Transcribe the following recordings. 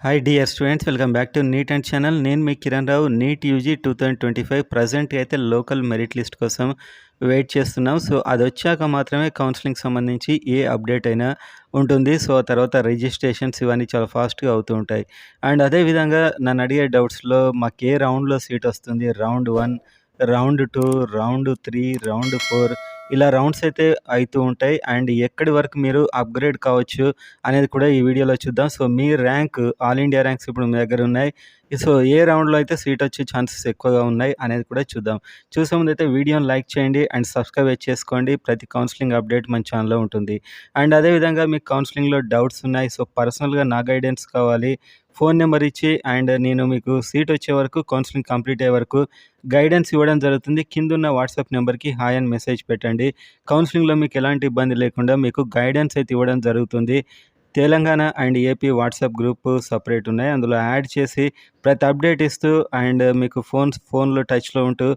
Hi dear students, welcome back to NEET and channel. నేను మీ Kiran Rao. NEET UG 2025 present అయితే local merit list కోసం wait చేస్తున్నాం. So అది వచ్చాక మాత్రమే కౌన్సిలింగ్ సంబంధించి ఏ అప్డేట్ అయినా ఉంటుంది. సో ఆ తర్వాత రిజిస్ట్రేషన్స్ ఇవన్నీ చాలా ఫాస్ట్గా అవుతూ ఉంటాయి. అండ్ అదేవిధంగా నన్ను అడిగే డౌట్స్లో మాకు ఏ రౌండ్లో సీట్ వస్తుంది, రౌండ్ 1, రౌండ్ 2, రౌండ్ 3, రౌండ్ 4 ఇలా రౌండ్స్ అయితే అవుతూ ఉంటాయి. అండ్ ఎక్కడి వరకు మీరు అప్గ్రేడ్ కావచ్చు అనేది కూడా ఈ వీడియోలో చూద్దాం. సో మీ ర్యాంక్, ఆల్ ఇండియా ర్యాంక్స్ ఇప్పుడు మీ దగ్గర ఉన్నాయి. సో ఏ రౌండ్లో అయితే సీట్ వచ్చే ఛాన్సెస్ ఎక్కువగా ఉన్నాయి అనేది కూడా చూద్దాం. చూసే ముందైతే వీడియోని లైక్ చేయండి అండ్ సబ్స్క్రైబ్ చేసుకోండి. ప్రతి కౌన్సిలింగ్ అప్డేట్ మన ఛానల్లో ఉంటుంది. అండ్ అదేవిధంగా మీకు కౌన్సిలింగ్లో డౌట్స్ ఉన్నాయి, సో పర్సనల్గా నా గైడెన్స్ కావాలి, ఫోన్ నెంబర్ ఇచ్చి అండ్ నేను మీకు సీట్ వచ్చే వరకు, కౌన్సిలింగ్ కంప్లీట్ అయ్యే వరకు గైడెన్స్ ఇవ్వడం జరుగుతుంది. కిందున్న వాట్సాప్ నెంబర్కి హాయ్ అని మెసేజ్ పెట్టండి. కౌన్సిలింగ్లో మీకు ఎలాంటి ఇబ్బంది లేకుండా మీకు గైడెన్స్ అయితే ఇవ్వడం జరుగుతుంది. Telangana and AP WhatsApp group separate ఉన్నాయి. అందులో యాడ్ చేసి ప్రతి అప్డేట్ ఇస్తూ అండ్ మీకు ఫోన్లో టచ్లో ఉంటూ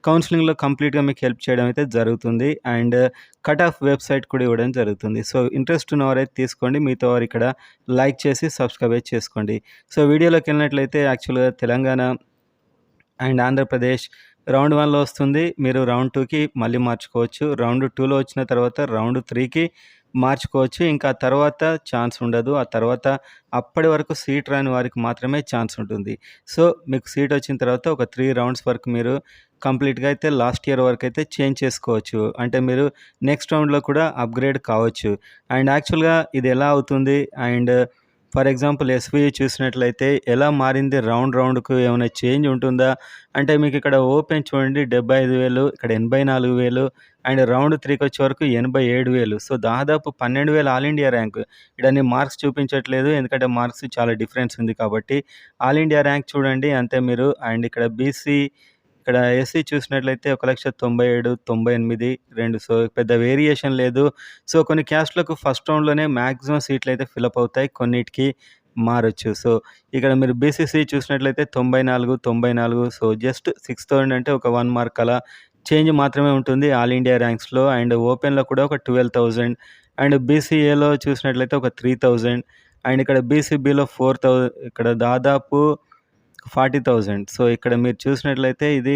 కౌన్సిలింగ్లో కంప్లీట్గా మీకు హెల్ప్ చేయడం అయితే జరుగుతుంది. అండ్ కట్ ఆఫ్ వెబ్సైట్ కూడా ఇవ్వడం జరుగుతుంది. సో ఇంట్రెస్ట్ ఉన్నవారైతే తీసుకోండి, మిగతా వారు ఇక్కడ లైక్ చేసి సబ్స్క్రైబ్ చేసుకోండి. సో వీడియోలోకి వెళ్ళినట్లయితే యాక్చువల్గా తెలంగాణ అండ్ ఆంధ్రప్రదేశ్ రౌండ్ 1లో వస్తుంది. మీరు రౌండ్ 2కి మళ్ళీ మార్చుకోవచ్చు. రౌండ్ 2లో వచ్చిన తర్వాత రౌండ్ 3కి మార్చుకోవచ్చు. ఇంకా తర్వాత ఛాన్స్ ఉండదు. ఆ తర్వాత అప్పటి వరకు సీట్ రాని వారికి మాత్రమే ఛాన్స్ ఉంటుంది. సో మీకు సీట్ వచ్చిన తర్వాత ఒక 3 రౌండ్స్ వరకు మీరు కంప్లీట్గా అయితే లాస్ట్ ఇయర్ వరకు అయితే చేంజ్ చేసుకోవచ్చు. అంటే మీరు నెక్స్ట్ రౌండ్లో కూడా అప్గ్రేడ్ కావచ్చు. అండ్ యాక్చువల్గా ఇది ఎలా అవుతుంది అండ్ ఫర్ ఎగ్జాంపుల్ ఎస్వీ చూసినట్లయితే ఎలా మారింది, రౌండ్కు ఏమైనా చేంజ్ ఉంటుందా అంటే మీకు ఇక్కడ ఓపెన్ చూడండి 75,000, ఇక్కడ 84,000 అండ్ రౌండ్ 3కి వచ్చే వరకు 87,000. సో దాదాపు 12,000 ఆల్ ఇండియా ర్యాంక్. ఇక్కడ నేను మార్క్స్ చూపించట్లేదు ఎందుకంటే మార్క్స్ చాలా డిఫరెన్స్ ఉంది కాబట్టి. ఆల్ ఇండియా ర్యాంక్ చూడండి అంతే మీరు. అండ్ ఇక్కడ బీసీ, ఇక్కడ ఎస్సీ చూసినట్లయితే 1,97,000, 98, 2. సో పెద్ద వేరియేషన్ లేదు. సో కొన్ని క్యాస్ట్లకు ఫస్ట్ రౌండ్లోనే మ్యాక్సిమం సీట్లు అయితే ఫిలప్ అవుతాయి, కొన్నిటికి మారొచ్చు. సో ఇక్కడ మీరు బీసీసీ చూసినట్లయితే 94, 94. సో జస్ట్ 6,000 అంటే ఒక 1 మార్క్ అలా చేంజ్ మాత్రమే ఉంటుంది ఆల్ ఇండియా ర్యాంక్స్లో. అండ్ ఓపెన్లో కూడా ఒక 12,000. అండ్ బీసీఏలో చూసినట్లయితే ఒక 3,000. అండ్ ఇక్కడ బీసీబీలో 4,000, ఇక్కడ దాదాపు 40,000. సో ఇక్కడ మీరు చూసినట్లయితే ఇది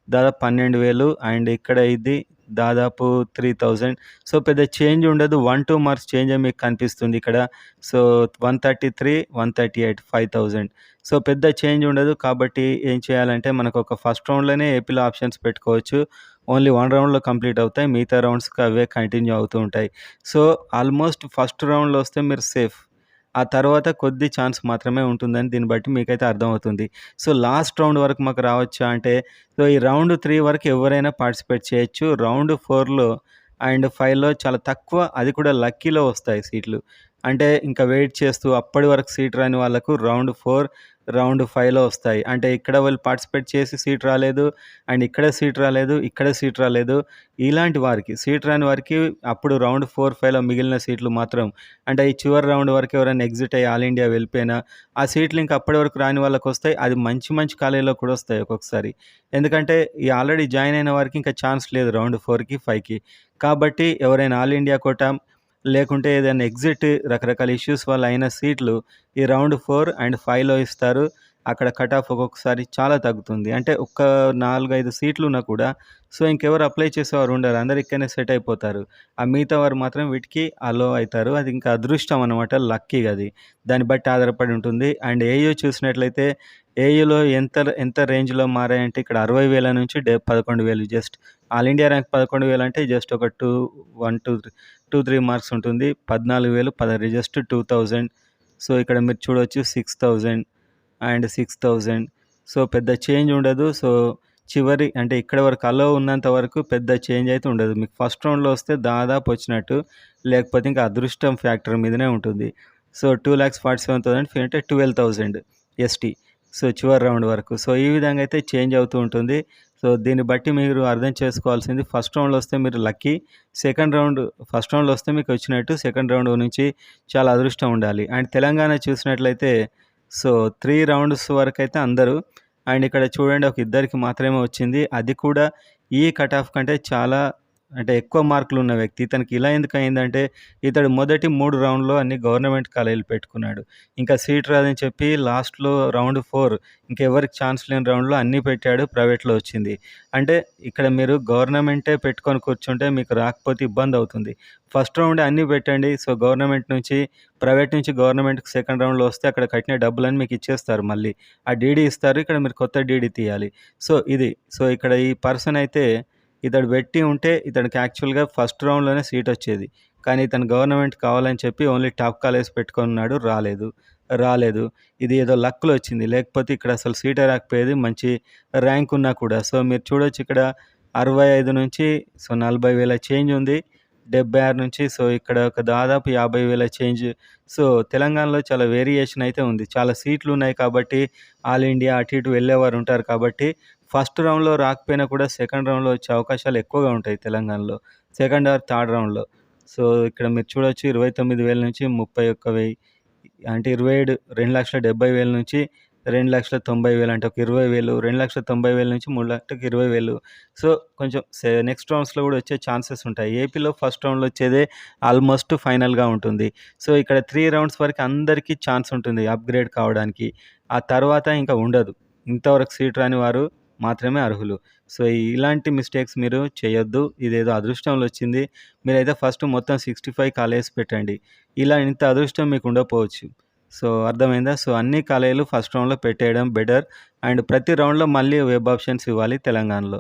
దాదాపు 12,000 అండ్ ఇక్కడ ఇది దాదాపు 3,000. సో పెద్ద చేంజ్ ఉండదు. 1-2 మార్క్స్ చేంజ్ మీకు కనిపిస్తుంది ఇక్కడ. సో 133, 138, 5,000. సో పెద్ద చేంజ్ ఉండదు. కాబట్టి ఏం చేయాలంటే మనకు ఒక ఫస్ట్ రౌండ్లోనే ఏపీలో ఆప్షన్స్ పెట్టుకోవచ్చు. ఓన్లీ 1 రౌండ్లో కంప్లీట్ అవుతాయి, మిగతా రౌండ్స్కి అవే కంటిన్యూ అవుతూ ఉంటాయి. సో ఆల్మోస్ట్ ఫస్ట్ రౌండ్లో వస్తే మీరు సేఫ్. ఆ తర్వాత కొద్ది ఛాన్స్ మాత్రమే ఉంటుందని దీన్ని బట్టి మీకైతే అర్థమవుతుంది. సో లాస్ట్ రౌండ్ వరకు మాకు రావచ్చా అంటే, సో ఈ రౌండ్ 3 వరకు ఎవరైనా పార్టిసిపేట్ చేయొచ్చు. రౌండ్ 4లో అండ్ 5లో చాలా తక్కువ, అది కూడా లక్కీలో వస్తాయి సీట్లు. అంటే ఇంకా వెయిట్ చేస్తూ అప్పటి వరకు సీట్ రాని వాళ్ళకు రౌండ్ 4, రౌండ్ 5లో వస్తాయి. అంటే ఇక్కడ వాళ్ళు పార్టిసిపేట్ చేసి సీట్ రాలేదు అండ్ ఇక్కడ సీట్ రాలేదు, ఇక్కడ సీట్ రాలేదు. ఇలాంటి వారికి, సీట్ రాని వారికి అప్పుడు రౌండ్ 4, 5లో మిగిలిన సీట్లు మాత్రం, అంటే ఈ చివరి రౌండ్ వరకు ఎవరైనా ఎగ్జిట్ అయ్యి ఆల్ ఇండియా వెళ్ళిపోయినా ఆ సీట్లు ఇంకా అప్పటి వరకు రాని వాళ్ళకి వస్తాయి. అది మంచి మంచి కాలేజీలో కూడా వస్తాయి ఒక్కొక్కసారి. ఎందుకంటే ఈ ఆల్రెడీ జాయిన్ అయిన వారికి ఇంకా ఛాన్స్ లేదు రౌండ్ 4కి, 5కి. కాబట్టి ఎవరైనా ఆల్ ఇండియా కోటా లేకుంటే ఏదైనా ఎగ్జిట్, రకరకాల ఇష్యూస్ వల్ల అయిన సీట్లు ఈ రౌండ్ 4 అండ్ 5లో ఇస్తారు. అక్కడ కట్ ఆఫ్ ఒక్కొక్కసారి చాలా తగ్గుతుంది. అంటే ఒక్క 4-5 సీట్లు ఉన్నా కూడా సో ఇంకెవరు అప్లై చేసేవారు ఉండరు, అందరు ఇక్కడనే సెట్ అయిపోతారు. ఆ మిగతా వారు మాత్రం వీటికి అలో అవుతారు. అది ఇంకా అదృష్టం అనమాట, లక్కీగా అది. దాన్ని బట్టి ఆధారపడి ఉంటుంది. అండ్ ఏయూ చూసినట్లయితే ఏయూలో ఎంత ఎంత రేంజ్లో మారాయంటే ఇక్కడ 60,000 నుంచి 11,000. జస్ట్ ఆల్ ఇండియా ర్యాంక్ 11,000 అంటే జస్ట్ ఒక 2-3 మార్క్స్ ఉంటుంది. 14,000 జస్ట్ 2,000. సో ఇక్కడ మీరు చూడవచ్చు 6,000 అండ్ 6,000. సో పెద్ద చేంజ్ ఉండదు. సో చివరి అంటే ఇక్కడ వరకు అలో ఉన్నంత వరకు పెద్ద చేంజ్ అయితే ఉండదు. మీకు ఫస్ట్ రౌండ్లో వస్తే దాదాపు వచ్చినట్టు, లేకపోతే ఇంకా అదృష్టం ఫ్యాక్టర్ మీదనే ఉంటుంది. సో 2,47,000 అంటే 12,000 ఎస్టీ. సో చివరి రౌండ్ వరకు. సో ఈ విధంగా అయితే చేంజ్ అవుతూ ఉంటుంది. సో దీన్ని బట్టి మీరు అర్థం చేసుకోవాల్సింది, ఫస్ట్ రౌండ్లో వస్తే మీరు లక్కీ, ఫస్ట్ రౌండ్లో వస్తే మీకు వచ్చినట్టు, సెకండ్ రౌండ్ నుంచి చాలా అదృష్టం ఉండాలి. అండ్ తెలంగాణ చూసినట్లయితే సో 3 రౌండ్స్ వరకు అయితే అందరూ. అండ్ ఇక్కడ చూడండి ఒక ఇద్దరికి మాత్రమే వచ్చింది. అది కూడా ఈ కట్ ఆఫ్ కంటే చాలా అంటే ఎక్కువ మార్కులున్న వ్యక్తి. ఇతనికి ఇలా ఎందుకయిందంటే, ఇతడు మొదటి 3 రౌండ్‌లో అన్ని గవర్నమెంట్ కాలేజీలు పెట్టుకున్నాడు. ఇంకా సీట్ రాదని చెప్పి లాస్ట్‌లో రౌండ్ 4 ఇంకెవరికి ఛాన్స్ లేని రౌండ్‌లో అన్నీ పెట్టాడు. ప్రైవేట్‌లో వచ్చింది. అంటే ఇక్కడ మీరు గవర్నమెంటే పెట్టుకొని కూర్చుంటే మీకు రాకపోతే ఇబ్బందవుతుంది. ఫస్ట్ రౌండే అన్నీ పెట్టండి. సో, గవర్నమెంట్ నుంచి ప్రైవేట్ నుంచి గవర్నమెంట్‌కి సెకండ్ రౌండ్‌లో వస్తే అక్కడ కట్టిన డబ్బులన్నీ మీకు ఇచ్చేస్తారు మళ్ళీ. ఆ డీడీ ఇస్తారు. ఇక్కడ మీరు కొత్త డీడీ తీయాలి. సో, ఇది. సో, ఇక్కడ ఈ పర్సన్ అయితే ఇతడు పెట్టి ఉంటే ఇతడికి యాక్చువల్‌గా ఫస్ట్ రౌండ్‌లోనే సీటొచ్చేది. కానీ ఇతను గవర్నమెంట్ కావాలని చెప్పి ఓన్లీ టాప్ కాలేజ్ పెట్టుకున్నాడు. రాలేదు. ఇది ఏదో లక్‌లో వచ్చింది. లేకపోతే ఇక్కడ అసలు సీటే రాకపోయేది. మంచి ర్యాంక్ ఉన్నా కూడా. సో, మీరు చూడొచ్చు ఇక్కడ 65 నుంచి 40,000 చేంజ్ ఉంది. 76 నుంచి సో, ఇక్కడ ఒక దాదాపు 50,000 చేంజ్. సో, తెలంగాణలో చాలా వేరియేషన్ అయితే ఉంది. చాలా సీట్లున్నాయి కాబట్టి ఆల్ ఇండియా అటు ఇటు వెళ్ళేవారు ఉంటారు కాబట్టి ఫస్ట్ రౌండ్‌లో రాకపోయినా కూడా సెకండ్ రౌండ్‌లో వచ్చే అవకాశాలు ఎక్కువగా ఉంటాయి తెలంగాణలో. సెకండ్ ఆర్ థర్డ్ రౌండ్‌లో. సో, ఇక్కడ మీరు చూడొచ్చు 29,000 నుంచి 31,000 అంటే 27 2,70,000 నుంచి 2,90,000 అంటే ఒక 20,000 2,90,000 నుంచి 3,00,000కి 20,000. సో, కొంచెం నెక్స్ట్ రౌండ్స్‌లో కూడా వచ్చే ఛాన్సెస్ ఉంటాయి. ఏపీలో ఫస్ట్ రౌండ్‌లో వచ్చేదే ఆల్మోస్ట్ ఫైనల్‌గా ఉంటుంది. సో, ఇక్కడ 3 రౌండ్స్ వరకు అందరికీ ఛాన్స్ ఉంటుంది అప్‌గ్రేడ్ కావడానికి. ఆ తర్వాత ఇంకా ఉండదు. ఇంతవరకు సీట్ రాని వారు మాత్రమే అర్హులు. సో, ఇలాంటి మిస్టేక్స్ మీరు చేయొద్దు. ఇదేదో అదృష్టంలో వచ్చింది. మీరైతే ఫస్ట్ మొత్తం 65 కాలేజెస్ పెట్టండి. ఇలా ఇంత అదృష్టం మీకు ఉండకపోవచ్చు. సో, అర్థమైందా? సో, అన్ని కాలేజీలు ఫస్ట్ రౌండ్‌లో పెట్టేయడం బెటర్. అండ్ ప్రతి రౌండ్‌లో మళ్ళీ వెబ్ ఆప్షన్స్ ఇవ్వాలి తెలంగాణలో.